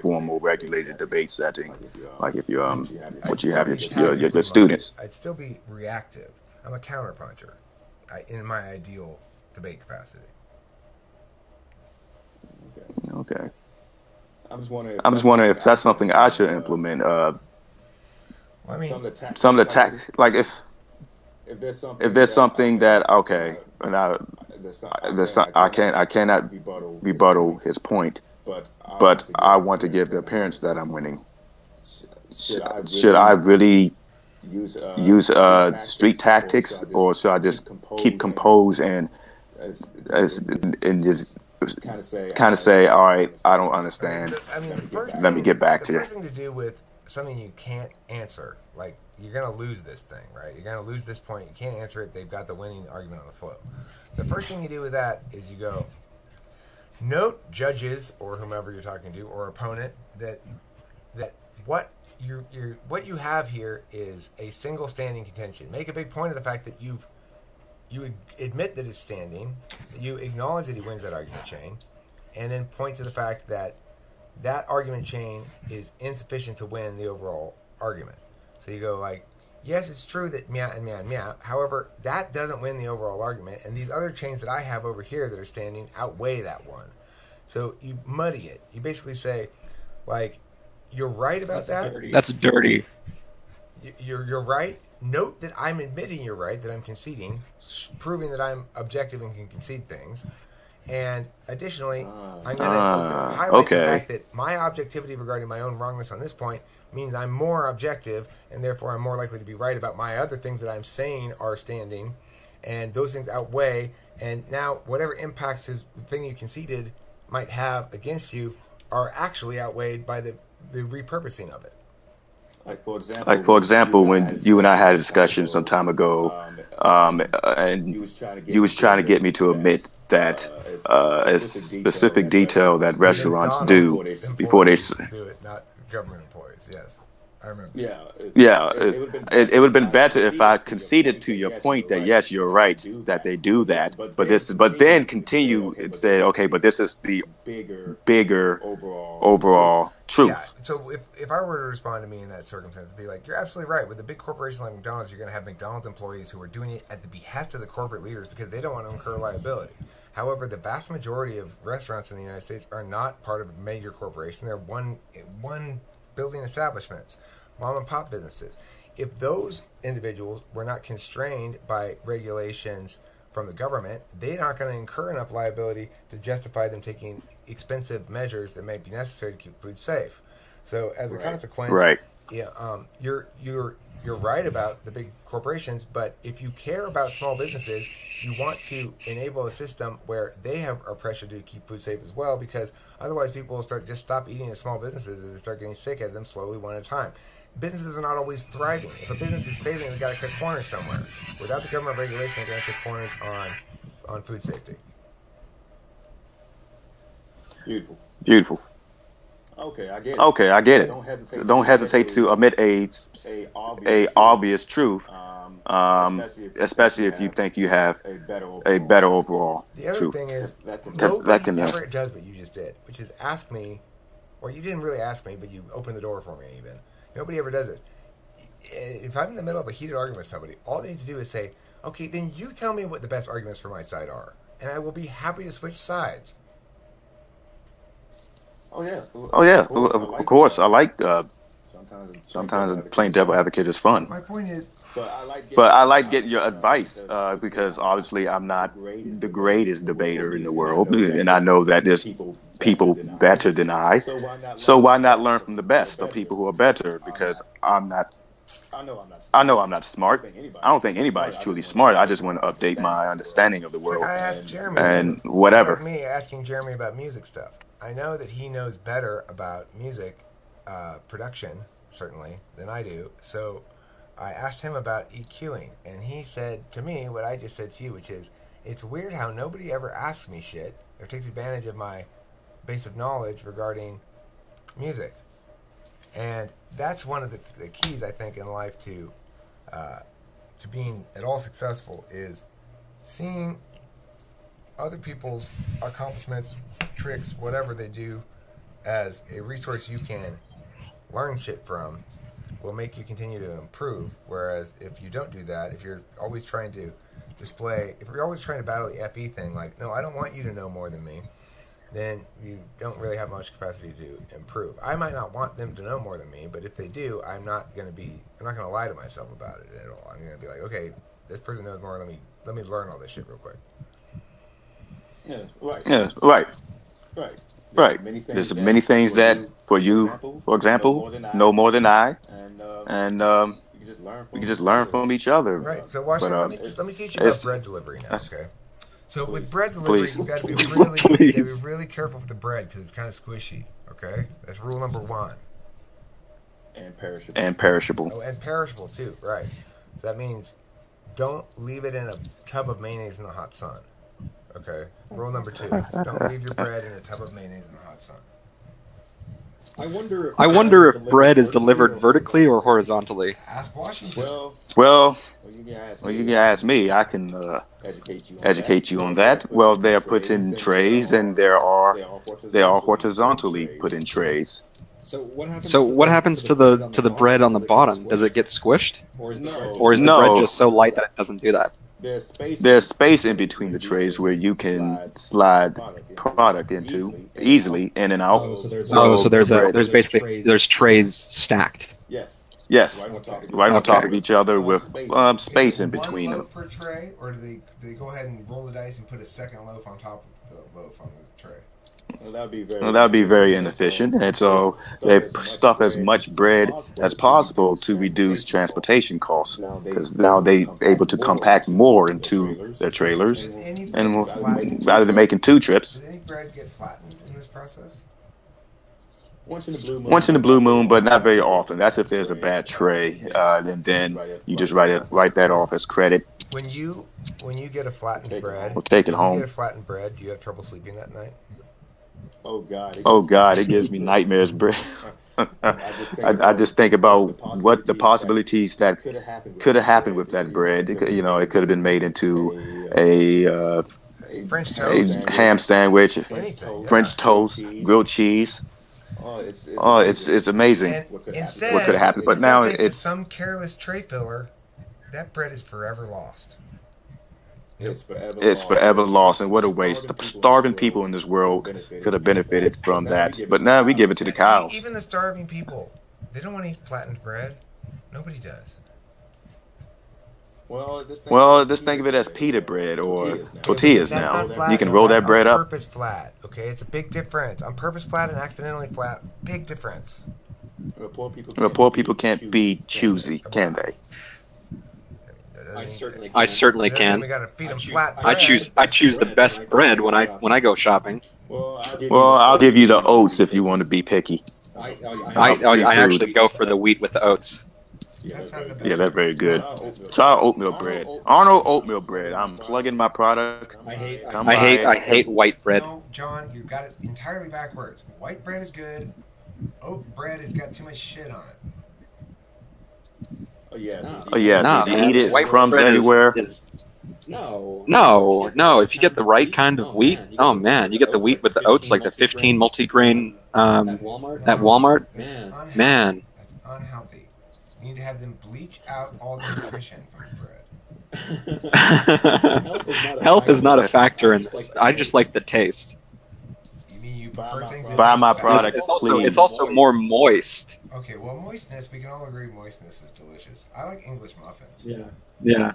formal, regulated debate setting, like if you what you have your I'd students. I'd still be reactive. I'm a counterpuncher in my ideal debate capacity. Okay. I'm just wondering if that's something I should implement. Well, I mean, Some of the like if there's if there's something that okay, and I cannot rebuttal his point, but I want to give the appearance that I'm winning. Should I really use street tactics, or should I just keep composed and just kind of say, all right, I don't understand. Let me get back to you. The first thing to do with something you can't answer, like you're going to lose this thing, right? You're going to lose this point. You can't answer it. They've got the winning argument on the flow. The first thing you do with that is you go, note judges or whomever you're talking to or opponent that what you have here is a single standing contention. Make a big point of the fact that you admit that it's standing, you acknowledge that he wins that argument chain, and then point to the fact that that argument chain is insufficient to win the overall argument. So you go like, yes, it's true that meow and meow and meow. However, that doesn't win the overall argument, and these other chains that I have over here that are standing outweigh that one. So you muddy it. You basically say, like, you're right about that. That's dirty. You're right. Note that I'm admitting you're right, that I'm conceding, proving that I'm objective and can concede things. And additionally, I'm going to highlight the fact that my objectivity regarding my own wrongness on this point means I'm more objective, and therefore I'm more likely to be right about my other things that I'm saying are standing, and those things outweigh. And now whatever impacts the thing you conceded might have against you are actually outweighed by the repurposing of it. Like for example, when you and I had a discussion some time ago, and you was trying to get me to admit that a specific detail that restaurants do before they do it, not government employees. Yes, I remember. It would have been better if I conceded to your point that yes, you're right that they do that, but then continue and say, okay, but this is the bigger overall truth. Yeah. So if I were to respond to me in that circumstance, it'd be like, you're absolutely right. With a big corporation like McDonald's, you're going to have McDonald's employees who are doing it at the behest of the corporate leaders because they don't want to incur liability. However, the vast majority of restaurants in the United States are not part of a major corporation. They're one building establishments, mom and pop businesses. If those individuals were not constrained by regulations from the government, they're not going to incur enough liability to justify them taking expensive measures that may be necessary to keep food safe. So, as a consequence, you're right about the big corporations, but if you care about small businesses, you want to enable a system where they are pressured to keep food safe as well, because otherwise people will stop eating at small businesses and they start getting sick at them slowly one at a time. Businesses are not always thriving. If a business is failing, they've got to cut corners somewhere. Without the government regulation, they're going to cut corners on food safety. Beautiful. Okay, I get it. Okay, I get it. Don't hesitate to admit a obvious truth, especially if you think you have a better overall truth. The other thing is, nobody ever does what you just did, which is ask me, or you didn't really ask me, but you opened the door for me even. Nobody ever does this. If I'm in the middle of a heated argument with somebody, all they need to do is say, okay, then you tell me what the best arguments for my side are, and I will be happy to switch sides. Oh yeah, of course. I like sometimes playing devil advocate is fun. My point is, but I like getting your advice because obviously I'm not the greatest debater in the world, and I know that there's people better than I. So why not learn from the best of people who are better? Because I know I'm not smart. I don't think anybody's truly smart. I just want to update my understanding of the world I asked Jeremy and whatever. Like me asking Jeremy about music stuff. I know that he knows better about music production, certainly, than I do. So I asked him about EQing, and he said to me what I just said to you, which is, it's weird how nobody ever asks me shit or takes advantage of my base of knowledge regarding music. And that's one of the keys, I think, in life to being at all successful is seeing other people's accomplishments, tricks, whatever they do, as a resource you can learn shit from will make you continue to improve. Whereas if you don't do that, if you're always trying to if you're always trying to battle the FE thing, like, no, I don't want you to know more than me, then you don't really have much capacity to improve. I might not want them to know more than me, but if they do, I'm not going to lie to myself about it at all. I'm going to be like, okay, this person knows more. Let me learn all this shit real quick. Yeah, right. Yeah, right. Right. Right. There's many things that, for you, for example, know more than I, and we can just learn from each other. Right. So watch. But, let me teach you about bread delivery now. Okay. So with bread delivery, Please. you got to be really careful with the bread because it's kind of squishy. Okay, that's rule number 1. And perishable. And perishable. Oh, and perishable too. Right. So that means don't leave it in a tub of mayonnaise in the hot sun. Okay. Rule number 2: don't leave your bread in a tub of mayonnaise in the hot sun. I wonder if bread is delivered vertically or horizontally. Ask Washington. Well, you can ask me. I can educate you on that. Well, they are put in trays, and they are horizontally put in trays. So what happens to the bread on the bottom? Does it get squished, or is the bread just so light that it doesn't do that? There's space in between the trays where you can slide product into easily in and out. So there's basically trays stacked. Yes, right on top of each other with space in between One them. loaf per tray, or do they go ahead and roll the dice and put a second loaf on top of the loaf on the tray? Well, that would be very inefficient, and so they stuff as much bread as possible to reduce transportation costs, because now they able to compact more into their trailers, and rather than making 2 trips. Does any bread get flattened in this process? Once in the blue moon, but not very often. That's if there's a bad tray, and then you just write that off as credit. When you get a flattened bread, We'll take it home. When you get a flattened bread, do you have trouble sleeping that night? Oh God, it gives me nightmares, bread. I just think about what the possibilities that could have happened with that bread. It could have been made into a French toast, ham sandwich, anything, French toast, grilled cheese. It's amazing instead, what could have happened. But now it's it's some careless tray filler. That bread is forever lost. It's forever lost, and what a waste. The starving people in this world could have benefited from that, but now we give it to the cows. Even the starving people, they don't want to eat flattened bread. Nobody does. Well, just think of it as pita bread or tortillas now. You can roll that bread on up. Purpose flat, okay? It's a big difference. On purpose flat and accidentally flat, big difference. Poor people can't be choosy, can they? I certainly can. We gotta feed them flat bread. I choose the best bread when I go shopping. Well, I'll give you the oats if you want to be picky. I actually go for the wheat with the oats. Yeah, that's very good. Try oatmeal bread. Arnold oatmeal bread. I'm plugging my product. I hate white bread. No, John, you got it entirely backwards. White bread is good. Oat bread has got too much shit on it. Oh yeah, so if you eat it, it's crumbs everywhere. No. If you get the right kind of wheat, oh man, you get the wheat with the oats, like the 15 multigrain at Walmart. Man. That's unhealthy. You need to have them bleach out all the nutrition from the bread. Health is not a factor in this. I just like the taste. You mean you prefer things Buy my product, please. It's please. also more moist. Okay, well, moistness, we can all agree moistness is delicious. I like English muffins. Yeah.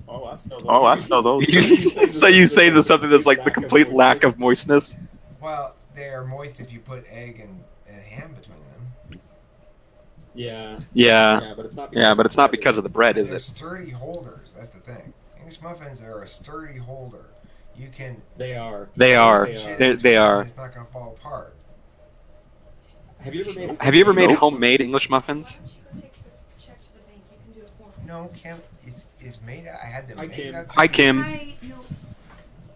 Oh, I smell those. So you say something that's like the complete lack of moistness? Well, they are moist if you put egg and ham between them. Yeah, but it's not because of the bread, is They're it? sturdy holders. That's the thing. English muffins are a sturdy holder. You can. They are. They are. They are. It's not going to fall apart. Have you ever made homemade English muffins? No, Kim. It's made. I had them made. Hi, Kim.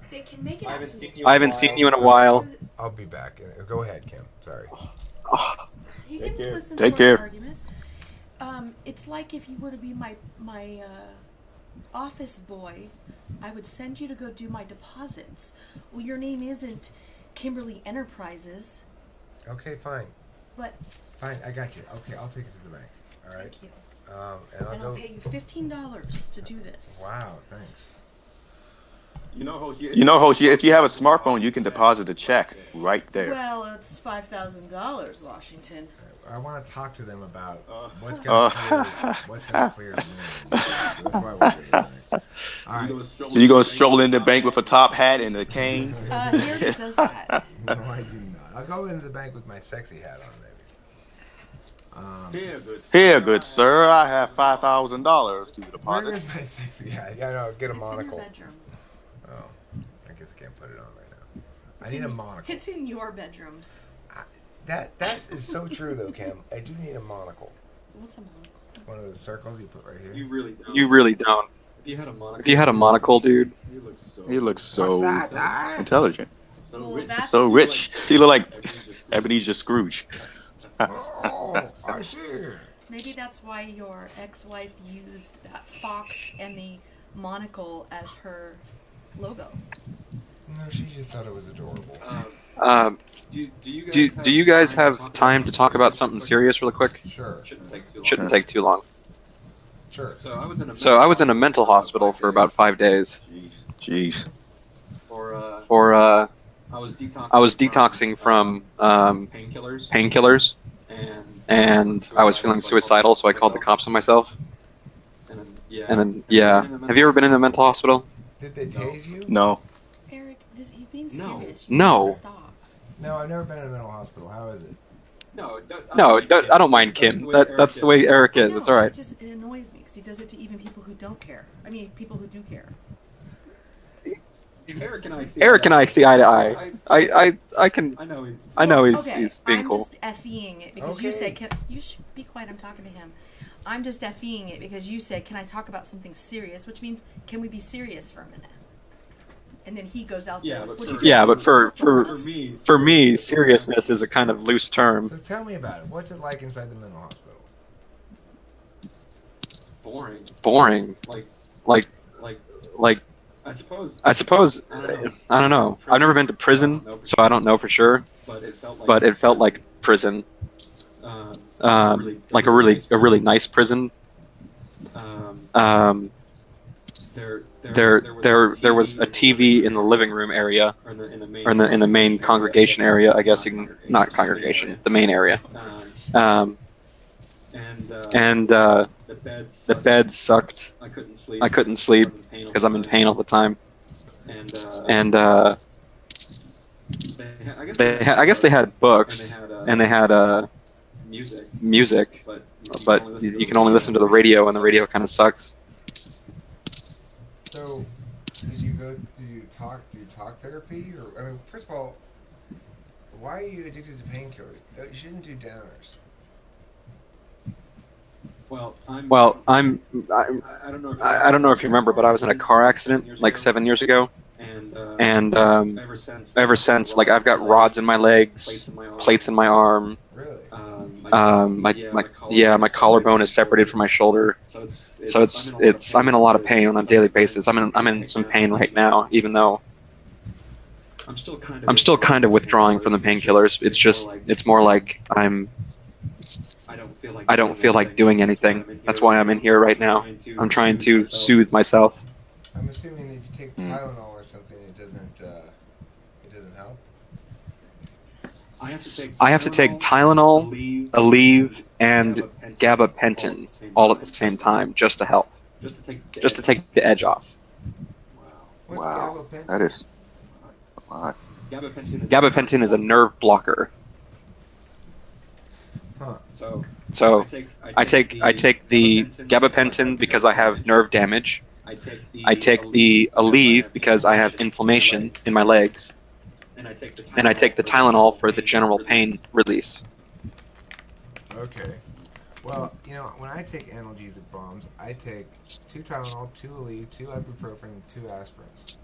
They can make it. I haven't seen you in a while. I'll be back. Go ahead, Kim. Sorry. You can listen Take to care. my argument. It's like if you were to be my office boy, I would send you to go do my deposits. Well, your name isn't Kimberly Enterprises. Okay, fine. But Fine, I got you. Okay, I'll take it to the bank. All right. thank you. And I'll And go. I'll pay you $15 to do this. Wow, thanks. You know, Host, If you have a smartphone, you can deposit a check right there. Well, it's $5,000, Washington. I want to talk to them about what's going to clear the name. That's why we're doing this. All right. So you gonna stroll in the bank with a top hat and a cane? Here it does that. No, I do not. I'll go into the bank with my sexy hat on, maybe. Here, good sir, I have $5,000 to Where deposit. is my sexy hat? Yeah, no, get a It's monocle. in your bedroom. Oh, I guess I can't put it on right now. I need a monocle. It's in your bedroom. That is so true, though, Cam. I do need a monocle. What's a monocle? One of the circles you put right here. You really don't. If you had a monocle, dude. He looks so What's that? intelligent, Well, that's so rich. He look like Ebenezer Scrooge. Oh, I see. maybe that's why your ex-wife used that fox and the monocle as her logo. No, she just thought it was adorable. Do you guys have time to talk about something serious really quick? Sure. Shouldn't take too long. Sure. So I was in a mental hospital for about 5 days. Jeez. I was detoxing from painkillers, and I was feeling suicidal, so I called the cops on myself. And then, yeah. Have you ever been in a mental hospital? Did they tase you? No. Eric, he's being serious. You No. need to Stop. No, I've never been in a mental hospital. How is it? No, I don't mind Kim. That's the way Eric is. It's all right. It annoys me because he does it to even people who don't care. I mean, people who do care. Eric and I see eye to eye. I know he's Okay, being I'm cool. just effing it because you said, you should be quiet, I'm talking to him. I'm just effing it because you said, can I talk about something serious? Which means, can we be serious for a minute? And then he goes out there. But for me, seriousness is a kind of loose term. So tell me about it. What's it like inside the mental hospital? Boring. Like I suppose I don't know. I've never been to prison, so I don't know for sure. But it felt like prison. Like a really nice prison. There was a TV in the living room area, or in the main congregation area. I guess you can not congregation, the main area. And the bed sucked. I couldn't sleep because I'm in pain all the time. And I guess they had books and they had music, but you can only listen to the radio, and the radio kind of sucks. So, do you talk therapy, or I mean, first of all, why are you addicted to painkillers? You shouldn't do downers. Well, I don't know if you remember, but I was in a car accident like 7 years ago, and ever since, like, I've got rods in my legs, plates in my arm. Really? My collarbone is separated from my shoulder, so it's I'm in a lot of pain on a daily basis. I'm in some pain right now, even though I'm still kind of withdrawing from the painkillers. It's more like I don't feel like doing anything. That's why I'm in here right now. I'm trying to soothe myself. I'm assuming that if you take Tylenol or something, it doesn't help. I have to take Tylenol, Aleve, and gabapentin all at the same time just to help, just to take the edge off. What's Wow, gabapentin? that is a lot. Gabapentin is a nerve blocker. Huh. So I take the gabapentin because I have nerve damage. I take the Aleve because I have inflammation in my legs. And I take the Tylenol for the general pain release. Okay. Well, you know, when I take analgesic bombs, I take 2 Tylenol, 2 Aleve, 2 ibuprofen, 2 aspirins.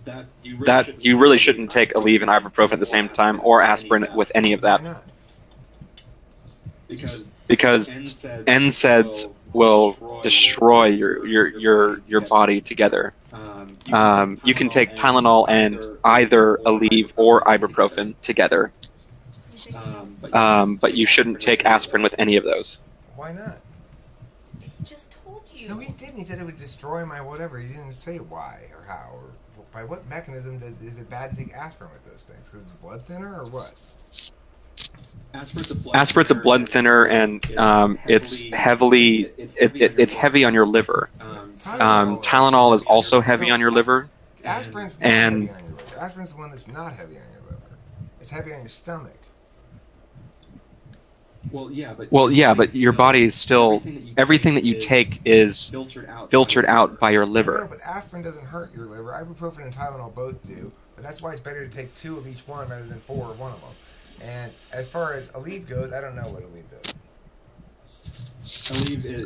That you really shouldn't take Aleve and ibuprofen at the same time, or aspirin with any of that. Why not? Because NSAIDs will destroy your body together. You can take Tylenol and either Aleve or ibuprofen together, but you shouldn't take aspirin with any of those. Why not? He just told you. No, he didn't. He said it would destroy my whatever. He didn't say why or how or by what mechanism is it bad to take aspirin with those things? Because it's a blood thinner or what? Aspirin's a blood thinner, and it's heavy on your liver. Tylenol is also heavy on your liver. Aspirin's not heavy on your liver. Aspirin's the one that's not heavy on your liver. It's heavy on your stomach. Well, yeah, but your body is still, everything that you take is filtered out by your liver. No, but aspirin doesn't hurt your liver. Ibuprofen and Tylenol both do, but that's why it's better to take 2 of each one rather than 4 of one of them. And as far as Aleve goes, I don't know what Aleve does.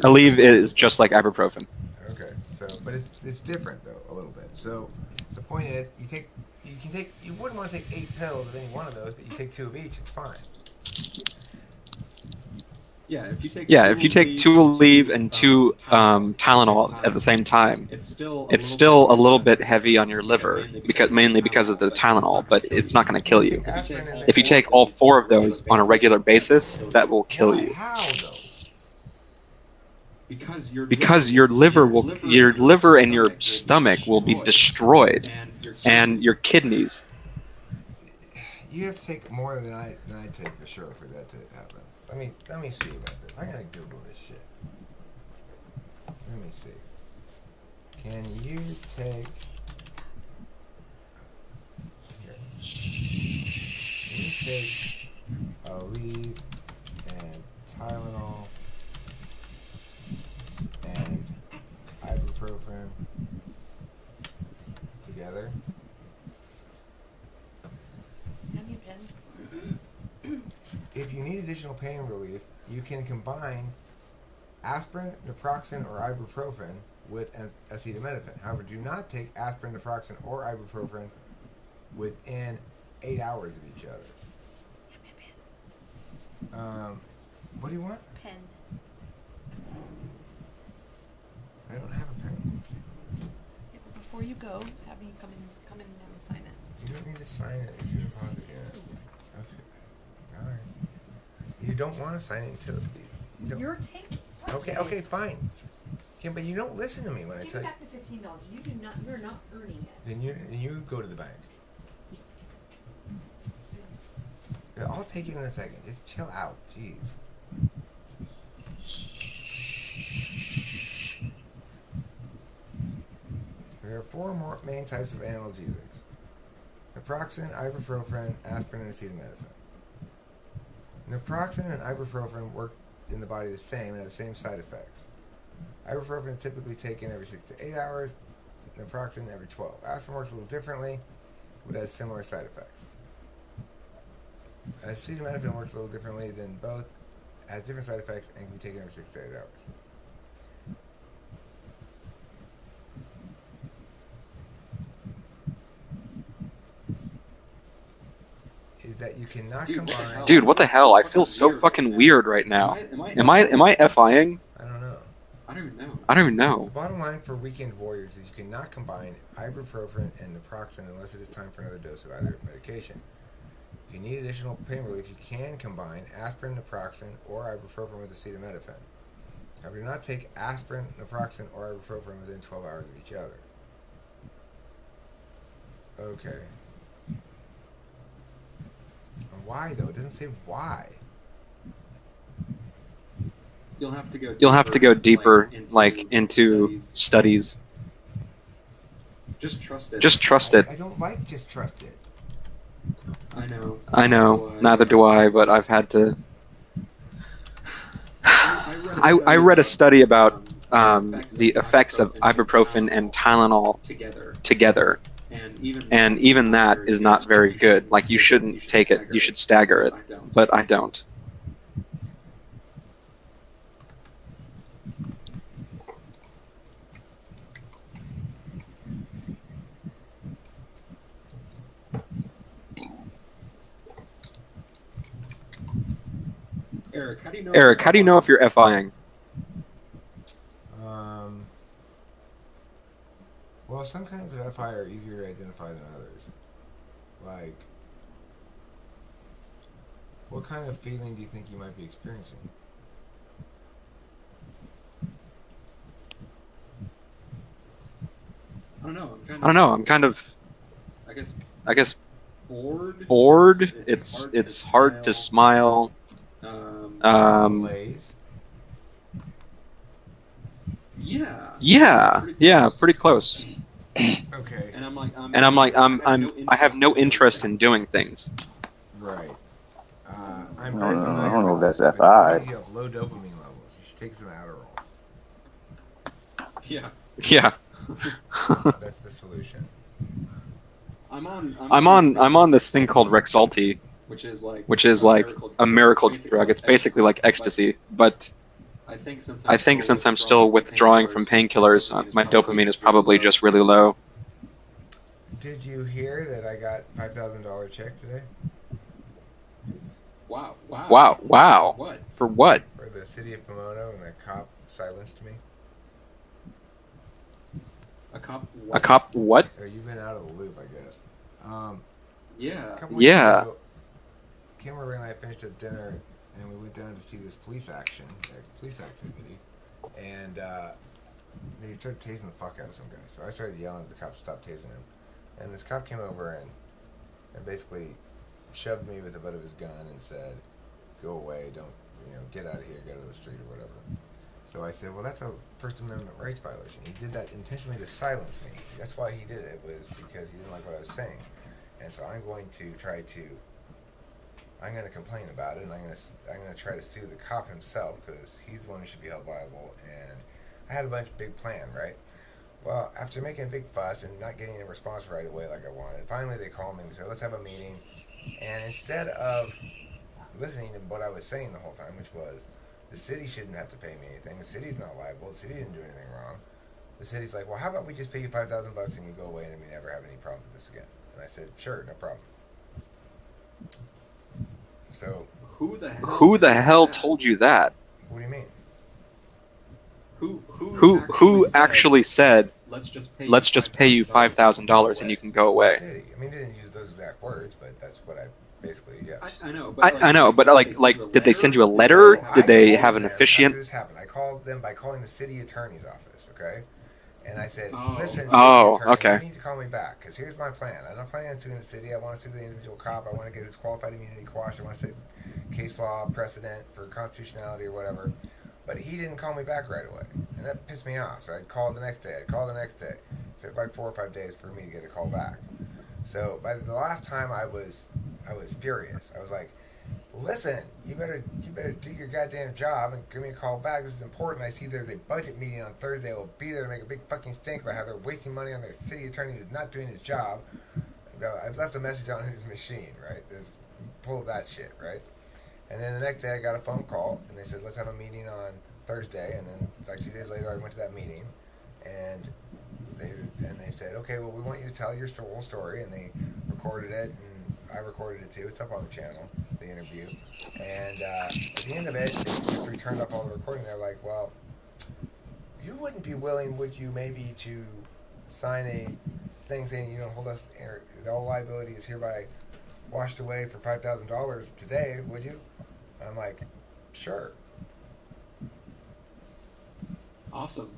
Aleve is just like ibuprofen. Okay, so but it's different though a little bit. So the point is, you wouldn't want to take 8 pills of any one of those, but you take 2 of each. It's fine. Yeah, if you take 2 Aleve and 2 Tylenol at the same time, it's still a little bit heavy on your liver, mainly because of the Tylenol, but it's not going to kill you. If you take all 4 of those on a regular basis, that will kill you. How though? Because your liver and your stomach will be destroyed, and your kidneys. You have to take more than I take for sure for that to happen. Let me see about this. I'm gonna Google this shit. Let me see. Can you take? Here. Can you take Aleve and Tylenol and ibuprofen together? Have you been? If you need additional pain relief, you can combine aspirin, naproxen, or ibuprofen with acetaminophen. However, do not take aspirin, naproxen, or ibuprofen within 8 hours of each other. What do you want? Pen. I don't have a pen. Yeah, but before you go, have me come in and have me sign it. You don't need to sign it if you deposit it. Okay. All right. You don't want to sign it until You're taking. Okay, fine. Okay, but you don't listen to me when I Give tell me you. back the $15. You're not earning it. Then you go to the bank. Yeah, I'll take it in a second. Just chill out. Jeez. There are 4 more main types of analgesics: naproxen, ibuprofen, aspirin, and acetaminophen. Naproxen and ibuprofen work in the body the same and have the same side effects. Ibuprofen is typically taken every 6 to 8 hours, naproxen every 12. Aspirin works a little differently, but has similar side effects. Acetaminophen works a little differently than both, has different side effects, and can be taken every 6 to 8 hours. Is that you cannot combine... Dude, what the hell? I feel so fucking weird right now. Am I FIing? I don't know. I don't even know. The bottom line for weekend warriors is you cannot combine ibuprofen and naproxen unless it is time for another dose of either medication. If you need additional pain relief, you can combine aspirin, naproxen, or ibuprofen with acetaminophen. However, do not take aspirin, naproxen, or ibuprofen within 12 hours of each other. Okay. Why though? It doesn't say why. You'll have to go deeper, like into studies. Just trust it. I don't like just trust it. I know. Neither do I. But I've had to. I read a study about the effects of ibuprofen and Tylenol together. And even that is not very good. Like, you shouldn't take it. You should stagger it. But I don't. Eric, how do you know if you're FIing? Well, Well, some kinds of FI are easier to identify than others. Like, what kind of feeling do you think you might be experiencing? I don't know. I'm kind of, I guess, bored. It's hard to smile. Malaise? Yeah, pretty close. Okay. And I have no interest in doing things. Right. I'm I very familiar. don't know if that's with FI. You have low dopamine levels. You should take some Adderall. Yeah. That's the solution. I'm on this thing called Rexulti, which is like a miracle drug. It's basically like ecstasy, but I think since I'm still withdrawing from painkillers, my dopamine is probably just really low. Did you hear that I got $5,000 check today? Wow. What? For what? For the city of Pomona, and the cop silenced me. A cop what? Oh, you've been out of the loop, I guess. Yeah. A couple weeks ago, Kimberly and I finished up dinner, and we went down to see this police activity, and they started tasing the fuck out of some guy. So I started yelling at the cop to stop tasing him, and this cop came over and basically shoved me with the butt of his gun and said, "Go away, don't, get out of here, go to the street or whatever." So I said, well, that's a First Amendment rights violation. He did that intentionally to silence me. That's why he did it, was because he didn't like what I was saying. And so I'm going to complain about it, and I'm going to try to sue the cop himself, because he's the one who should be held liable. And I had a big plan, right? Well, after making a big fuss and not getting a response right away like I wanted, finally they called me and said, let's have a meeting. And instead of listening to what I was saying the whole time, which was, the city shouldn't have to pay me anything. The city's not liable. The city didn't do anything wrong. The city's like, well, how about we just pay you $5,000 and you go away and we never have any problem with this again? And I said, sure, no problem. So, Who the hell told you that? what do you mean? Who actually said, let's just pay you $5,000 and you can go The away? city. I mean, they didn't use those exact words, but that's what I basically, yes. I know, but like, did they send you a letter? No, Did I they called have an them officiant? After this happened, I called them by calling the city attorney's office, okay? And I said, Oh. listen, city Oh, attorney, okay. you need to call me back, because here's my plan. I'm not planning on suing the city. I want to sue the individual cop. I want to get his qualified immunity quashed. I want to say case law precedent for constitutionality or whatever. But he didn't call me back right away, and that pissed me off. So I'd call the next day. I'd call the next day. So it took like 4 or 5 days for me to get a call back. So by the last time, I was furious. I was like, listen, you better do your goddamn job and give me a call back. This is important. I see there's a budget meeting on Thursday. I will be there to make a big fucking stink about how they're wasting money on their city attorney who's not doing his job. I've left a message on his machine, right? There's pull that shit, right? And then the next day I got a phone call, and they said, let's have a meeting on Thursday. And then like 2 days later, I went to that meeting, and they said, okay, well, we want you to tell your whole story. And they recorded it, and I recorded it too. It's up on the channel, the interview. And at the end of it, after we turned off all the recording, they're like, well, you wouldn't be willing, would you, maybe to sign a thing saying you don't hold us, all liability is hereby washed away for $5,000 today, would you? And I'm like, sure. Awesome.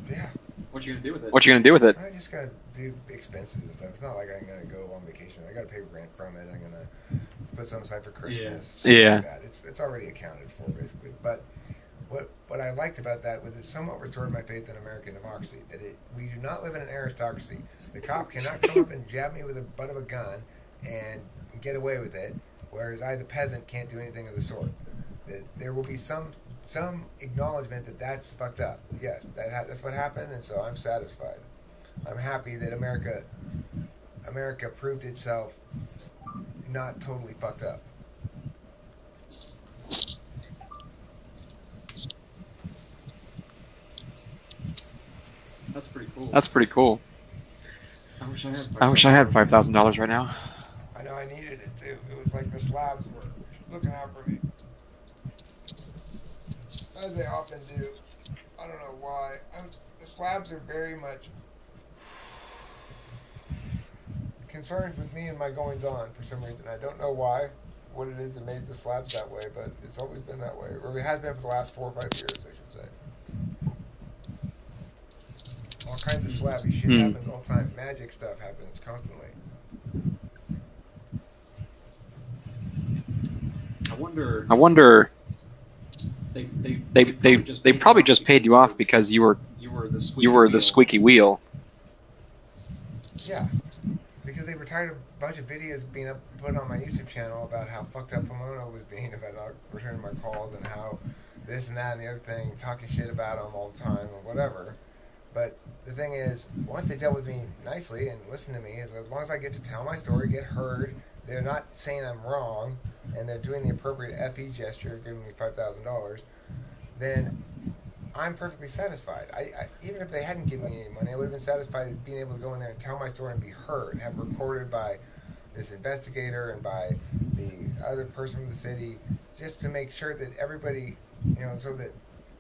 Yeah. What you gonna do with it? What you gonna do with it? I just gotta do expenses and stuff. It's not like I'm gonna go on vacation. I gotta pay rent from it. I'm gonna put some aside for Christmas. Yeah. Like that. It's already accounted for basically. But what I liked about that was it somewhat restored my faith in American democracy. That we do not live in an aristocracy. The cop cannot come up and jab me with the butt of a gun and get away with it, whereas I, the peasant, can't do anything of the sort. That there will be some acknowledgement that that's fucked up. Yes, that's what happened, and so I'm satisfied. I'm happy that America proved itself not totally fucked up. That's pretty cool. I wish I had $5,000 right now. I know I needed it too. It was like the slabs were looking out for me, as they often do. I don't know why. The slabs are very much concerned with me and my goings on for some reason. I don't know why, what it is that made the slabs that way, but it's always been that way, or it has been for the last 4 or 5 years, I should say. All kinds of slabby shit happens all the time. Magic stuff happens constantly. I wonder. They probably just paid you off because you were the squeaky wheel. Yeah, because they were tired of a bunch of videos being put on my YouTube channel about how fucked up Pomona was being about not returning my calls and how this and that and the other thing, talking shit about them all the time or whatever. But the thing is, once they dealt with me nicely and listened to me, as long as I get to tell my story, get heard, they're not saying I'm wrong, and they're doing the appropriate FE gesture, giving me $5,000, then I'm perfectly satisfied. I even if they hadn't given me any money, I would have been satisfied with being able to go in there and tell my story and be heard, and have it recorded by this investigator and by the other person from the city, just to make sure that everybody, so that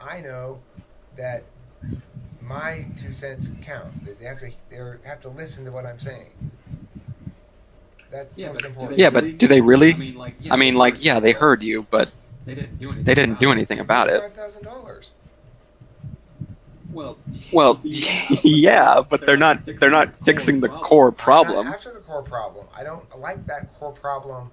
I know that my 2 cents count. That they have to listen to what I'm saying. That's most important. Yeah, but do they really? I mean, yeah, they heard you, but they didn't do anything about it. $5,000. Well, yeah, but they're not fixing the core problem. I'm not after the core problem. I don't like that core problem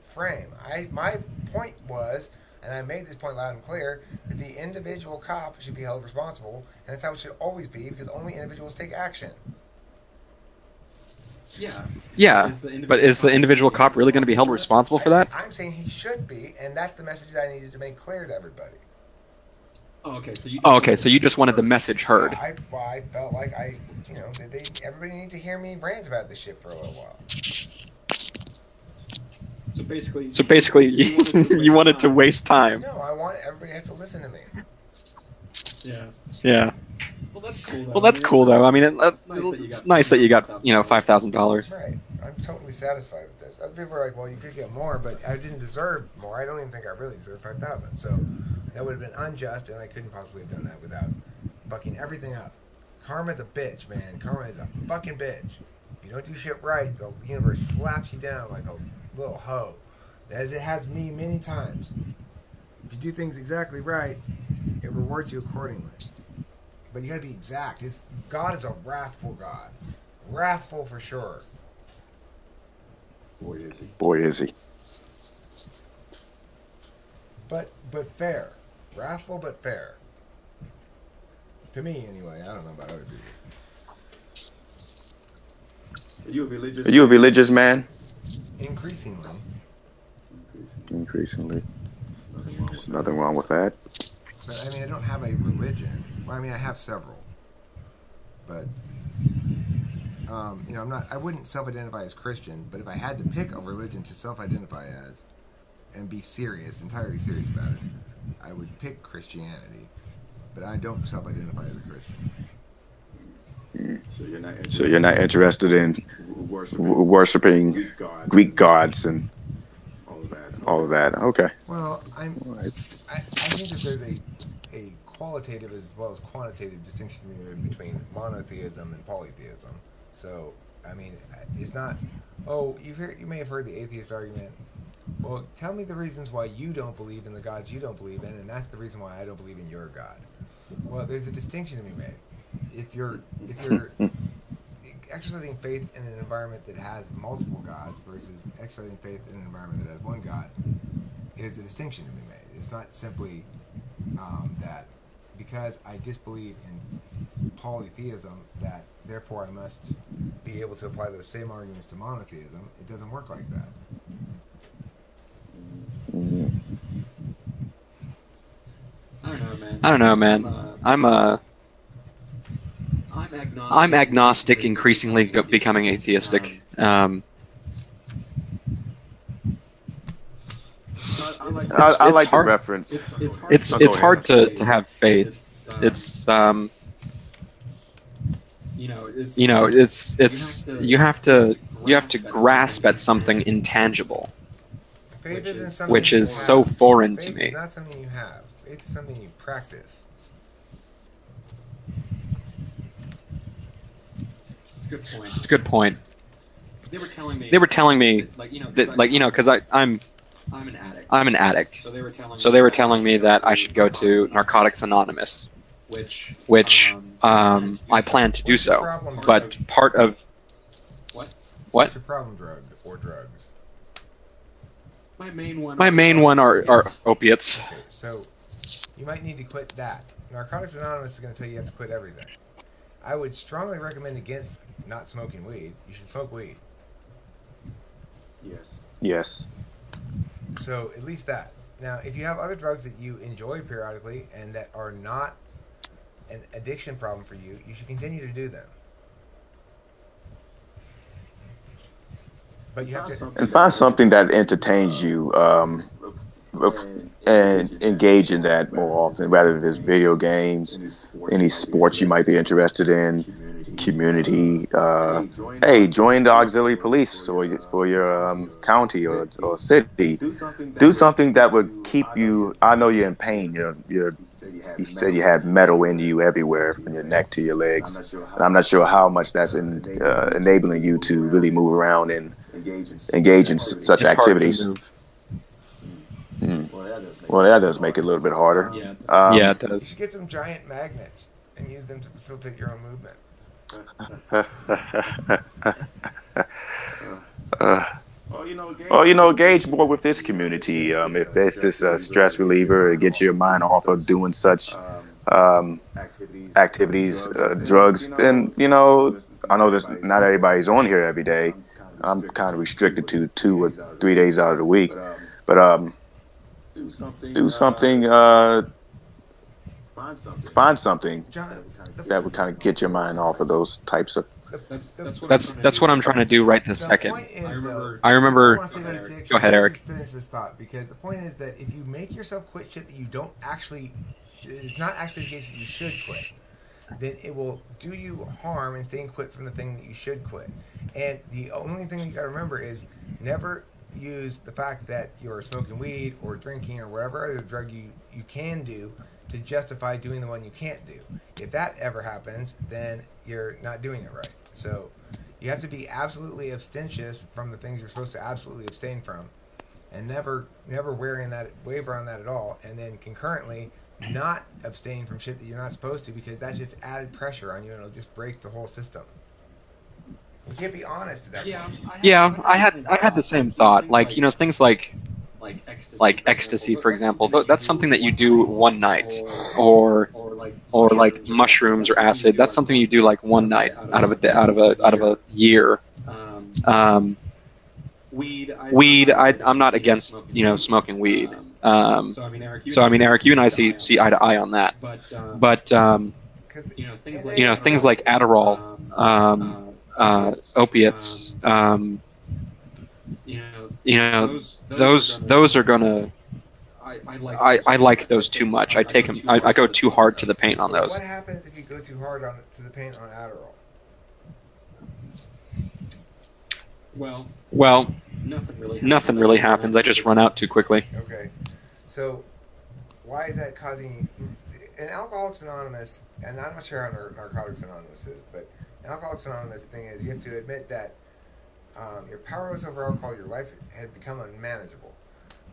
frame. My point was, and I made this point loud and clear, that the individual cop should be held responsible, and that's how it should always be, because only individuals take action. Yeah, but is the individual cop really going to be held responsible for that? I'm saying he should be, and that's the message I needed to make clear to everybody. Okay, so you just wanted the message heard. Yeah, I felt like everybody needed to hear me rant about this shit for a little while. So basically, you wanted to waste time. No, I want everybody to have to listen to me. Yeah. Well, that's cool though. I mean, it's nice that you got $5,000. Right. I'm totally satisfied with this. Other people are like, well, you could get more, but I didn't deserve more. I don't even think I really deserved $5,000. So that would have been unjust, and I couldn't possibly have done that without fucking everything up. Karma's a bitch, man. Karma is a fucking bitch. If you don't do shit right, the universe slaps you down like a little hoe, as it has me many times. If you do things exactly right, it rewards you accordingly. But you gotta be exact. God is a wrathful God. Wrathful for sure. Boy, is he. But fair. Wrathful but fair. To me, anyway. I don't know about other people. Are you a religious man? Increasingly. There's nothing wrong with that. But I mean, I don't have a religion. Well, I mean, I have several. But I wouldn't self-identify as Christian, but if I had to pick a religion to self-identify as and be entirely serious about it, I would pick Christianity. But I don't self-identify as a Christian. So you're not interested in worshiping Greek gods and all of that. Okay. Well, I think that there's a qualitative as well as quantitative distinction between monotheism and polytheism. So, I mean, it's not, you may have heard the atheist argument. Well, tell me the reasons why you don't believe in the gods you don't believe in, and that's the reason why I don't believe in your God. Well, there's a distinction to be made. If you're exercising faith in an environment that has multiple gods versus exercising faith in an environment that has one God, there's a distinction to be made. It's not simply that because I disbelieve in polytheism, that therefore I must be able to apply those same arguments to monotheism. It doesn't work like that. I don't know, man. I'm agnostic, increasingly becoming atheistic. I like the reference. It's hard to have faith. It's you have to grasp at something intangible, which is so foreign to me. Faith is not something you have. Faith is something you practice. It's a good point. they were telling me that, like, you know, because I'm an addict. So they were telling me that I should go to Narcotics Anonymous, which I plan to do so. But part of What's what? your problem drug or drugs? My main one are opiates. Okay, so you might need to quit that. Narcotics Anonymous is going to tell you have to quit everything. I would strongly recommend against not smoking weed. You should smoke weed. Yes. So at least that. Now, if you have other drugs that you enjoy periodically and that are not an addiction problem for you, you should continue to do them. But you have to And find something that entertains you, and engage in that more often, rather than just video games, any sports you might be interested in, community. Hey, join the auxiliary police for your county or city. Do something that would keep you. I know you're in pain. You said you had metal in you everywhere, from your neck to your legs. And I'm not sure how much that's enabling you to really move around and engage in such activities. Well, that does make it a little bit harder. Yeah, it you does. should get some giant magnets and use them to facilitate your own movement. Well, engage more with this community. If it's just a stress reliever, it gets your mind off of doing such activities, drugs. And I know this. Not everybody's on here every day. I'm kind of restricted to 2 or 3 days out of the week. But do something. Find something John, that would kind of get your mind off of those types of. That's what I'm trying to do right this the second. point is, though, I remember. I wanna say about addiction, Go ahead, let me Eric. just finish this thought, because the point is that if you make yourself quit shit that you don't actually, it's not actually the case that you should quit, then it will do you harm in staying quit from the thing that you should quit. And the only thing that you gotta remember is never use the fact that you're smoking weed or drinking or whatever other drug you can do to justify doing the one you can't do. If that ever happens, then you're not doing it right. So you have to be absolutely abstentious from the things you're supposed to absolutely abstain from, and never waver on that at all. And then concurrently, not abstain from shit that you're not supposed to, because that's just added pressure on you, and it'll just break the whole system. You can't be honest at that point. Yeah, I had the same thought. Like, things like ecstasy, for example. That's something that you do one night, or like mushrooms or acid. That's something you do like one night out of a year. Weed, I'm not against smoking weed. So I mean, Eric, you and I see eye to eye on that. But things like Adderall, opiates, those are gonna. I like those too much. I take them. I go too hard to the paint on those. What happens if you go too hard to the paint on Adderall? Well, nothing really happens. I just run out too quickly. Okay, so why is that causing? In Alcoholics Anonymous, and I'm not sure how Narcotics Anonymous is, but in Alcoholics Anonymous, the thing is you have to admit that you're powerless over alcohol. Your life had become unmanageable.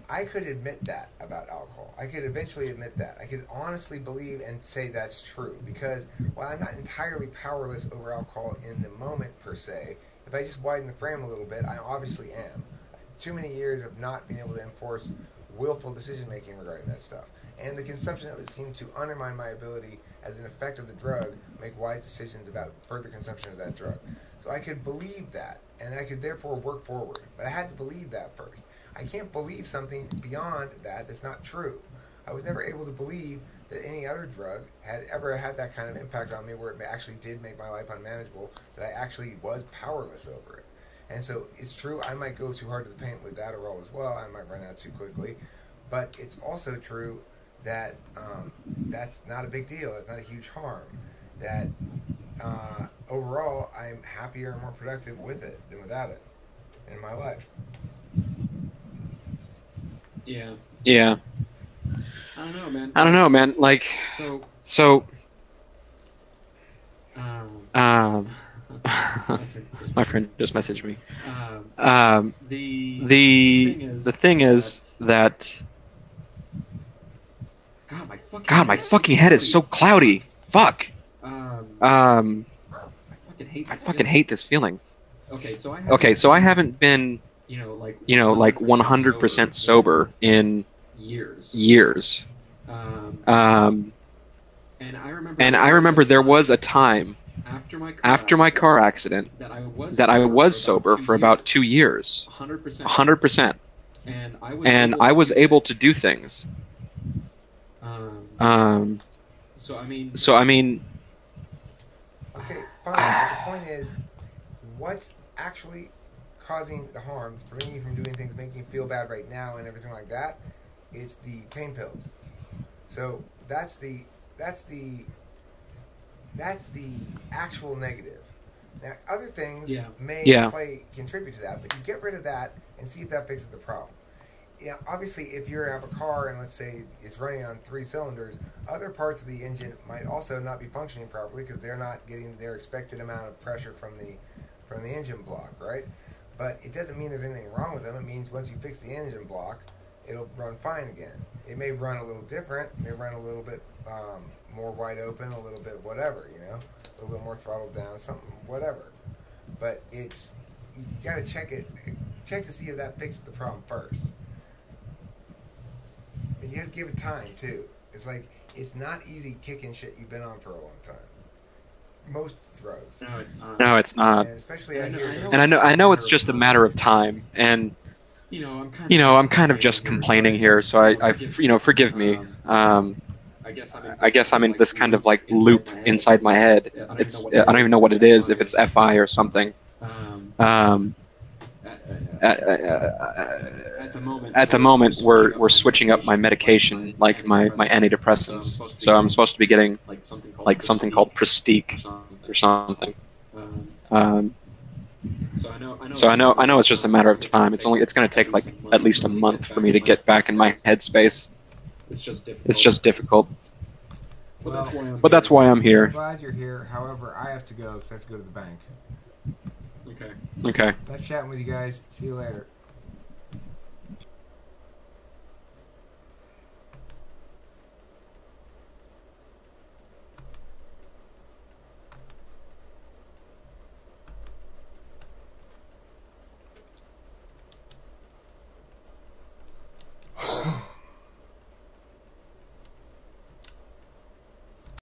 I could admit that about alcohol. I could eventually admit that. I could honestly believe and say that's true, because while I'm not entirely powerless over alcohol in the moment per se, if I just widen the frame a little bit, I obviously am. Too many years of not being able to enforce willful decision making regarding that stuff, and the consumption of it seemed to undermine my ability, as an effect of the drug, make wise decisions about further consumption of that drug. So I could believe that, and I could therefore work forward. But I had to believe that first. I can't believe something beyond that that's not true. I was never able to believe that any other drug had ever had that kind of impact on me, where it actually did make my life unmanageable, that I actually was powerless over it. And so it's true, I might go too hard to the paint with Adderall as well. I might run out too quickly. But it's also true that that's not a big deal. It's not a huge harm. That overall, I'm happier and more productive with it than without it in my life. Yeah. I don't know, man. Like, so. My friend just messaged me. The thing is that God, my fucking head is so cloudy. Fuck. I fucking hate this feeling. Okay, so I haven't been, like 100% sober in years. And I remember there was a time after my car accident that I was sober for about 2 years, 100%, and I was able to do things. So I mean, Okay, fine. But the point is, what's actually causing the harms, preventing you from doing things, making you feel bad right now, and everything like that? It's the pain pills. So that's the actual negative. Now, other things may contribute to that, but you get rid of that and see if that fixes the problem. Yeah, obviously, if you have a car and let's say it's running on 3 cylinders, other parts of the engine might also not be functioning properly because they're not getting their expected amount of pressure from the engine block, right? But it doesn't mean there's anything wrong with them. It means once you fix the engine block, it'll run fine again. It may run a little different, it may run a little bit more wide open, a little bit whatever, a little bit more throttled down, something, whatever. But you got to check to see if that fixes the problem first. And you have to give it time too. It's like it's not easy kicking shit you've been on for a long time. Most drugs. No, it's not. And especially I know it's just a matter of time. And I'm kind of just complaining here. So I forgive me. I guess I'm in this kind of like loop inside my head. I don't even know what it is. If it's FI or something. At the moment, we're switching up my medication, like my antidepressants. So I'm supposed to be getting like something called Prestique or something. So I know it's just a matter of time. It's going to take like at least a month for me to get back in my headspace. It's just difficult. But that's why I'm here. I'm glad you're here. However, I have to go because I have to go to the bank. Okay. Nice chatting with you guys. See you later.